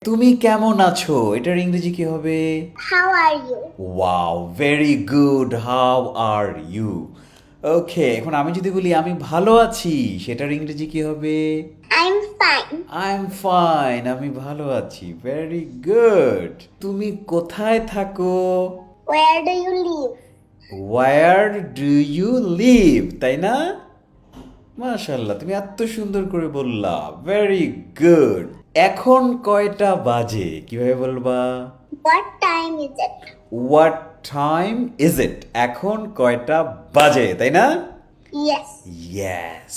তুমি কেমন আছো? এটার ইংরেজি কি হবে? How are you? Wow, very good. How are you? Okay, এখন আমি যদি বলি আমি ভালো আছি, সেটার ইংরেজি কি হবে? I'm fine. I am fine, আমি ভালো আছি। Very good. তুমি কোথায় থাকো? Where do you live? Where do you live, তাই না? মাশাল্লাহ, তুমি এত সুন্দর করে বললা। Very good. এখন কয়টা বাজে কিভাবে বলবা? What time is it? What time is it? এখন কয়টা বাজে, তাই না? Yes. ইয়েস।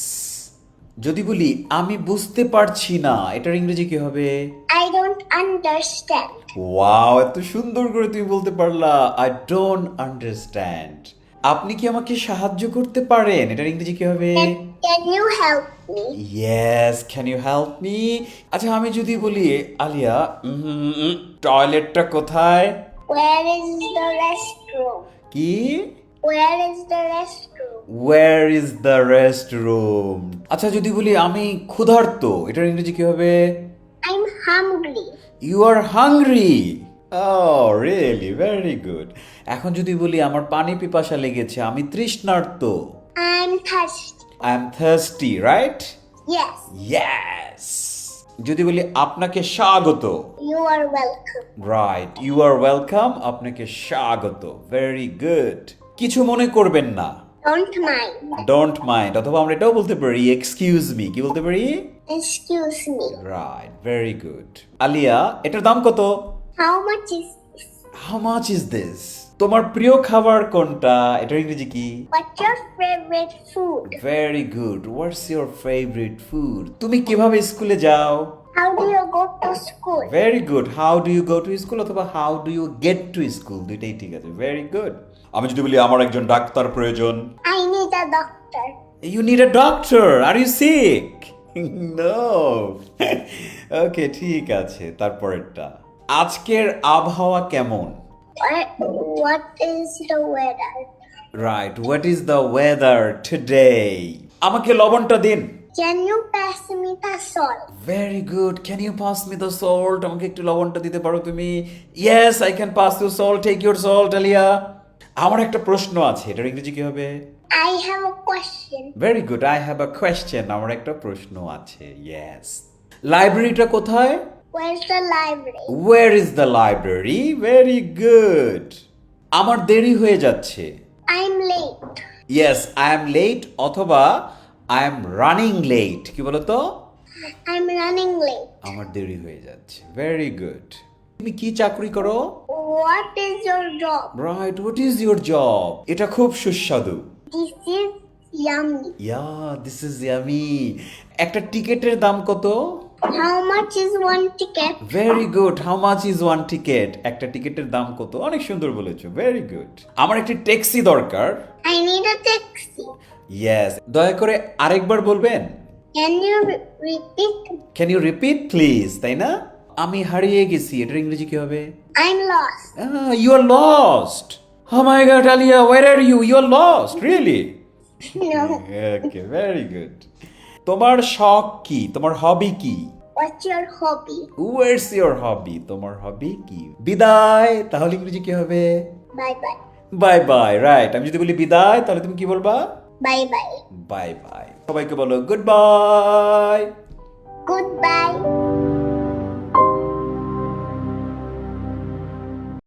যদি বলি আমি বুঝতে পারছি না, এটার ইংরেজি কি হবে? I don't understand. ওয়াও, এত সুন্দর করে তুমি বলতে পারলা। I don't understand. আপনি কি আমাকে সাহায্য করতে পারেন, এটার ইংরেজি কি হবে? Can you help me? Yes, can you help me? আচ্ছা, আমি যদি বলি আলিয়া, টয়লেটটা কোথায়? Where is the restroom? কি? Where is the restroom? Where is the restroom? আচ্ছা, যদি বলি আমি ক্ষুধার্ত, এটার ইংরেজি কি হবে? I'm hungry. You are hungry. Oh, really? Very good. এখন যদি বলি আমার পানি পিপাসা লেগেছে, আমি তৃষ্ণার্ত। I'm thirsty. I am thirsty, right? Yes. Yes. যদি বলি আপনাকে স্বাগত। You are welcome. Right, you are welcome, আপনাকে স্বাগত। Very good. কিছু মনে করবেন না। Don't mind. ডোন্ট মাইন্ড, অথবা আমরা এটাও বলতে পারি এক্সকিউজ মি। কি বলতে পারি? Excuse me. Right, very good. Aliya, এটার দাম কত? How much is this? How much is this? তোমার প্রিয় খাবার কোনটা, এটার ইংরেজি কি? What's your favorite food? Very good. What's your favourite food? তুমি কিভাবে স্কুলে যাও? How do you go to school? Very good. How do you go to school অথবা how do you get to school, দুইটাই ঠিক আছে। Very good. আমি যদি বলি আমার একজন ডাক্তার প্রয়োজন। I need a doctor. You need a doctor. Are you sick? No. ওকে, ঠিক আছে। তারপরেরটা, আজকের আবহাওয়া কেমন? What is the weather? Right, what is the weather today? আমাকে লবণটা দিন। Can you pass me the salt? Very good. Can you pass me the salt? আমাকে একটু লবণটা দিতে পারো তুমি? Yes, I can pass you salt. Take your salt, Aliya. আমার একটা প্রশ্ন আছে, এটার ইংরেজি কি হবে? I have a question. Very good. I have a question. আমার একটা প্রশ্ন আছে। ইয়েস। লাইব্রেরিটা কোথায়? Where's the library? Where is the library? Very good. আমার দেরি হয়ে যাচ্ছে। I'm late. Yes, I am late অথবা আই এম রানিং লেট। কি বলো তো? I'm running late. আমার দেরি হয়ে যাচ্ছে। Very good. তুমি কি চাকরি করো? What is your job? Right, what is your job? এটা খুব সুস্বাদু। This is yummy. Yeah, this is yummy. একটা টিকেটের দাম কত? How much is one ticket? Very good. How much is one ticket? একটা টিকেটের দাম কত? অনেক সুন্দর বলেছো। Very good. আমার একটি ট্যাক্সি দরকার। I need a taxi. Yes, দয়া করে আরেকবার বলবেন? Can you repeat? Can you repeat please, তাই না? আমি হারিয়ে গেছি, এটার ইংরেজি কি হবে? I'm lost. You are lost. Oh my god, Aliya, where are you? You are lost, really? No. Okay, very good. তোমার শখ কি? তোমার হবি কি? What's your hobby? What's your hobby? তোমার হবি কি? বিদায়, তাহলে ইংরেজি কি হবে? Bye bye. Bye bye. Right, আমি যদি বলি বিদায়, তাহলে তুমি কি বলবা? Bye bye. Bye bye. সবাইকে বলো গুড বাই। Goodbye.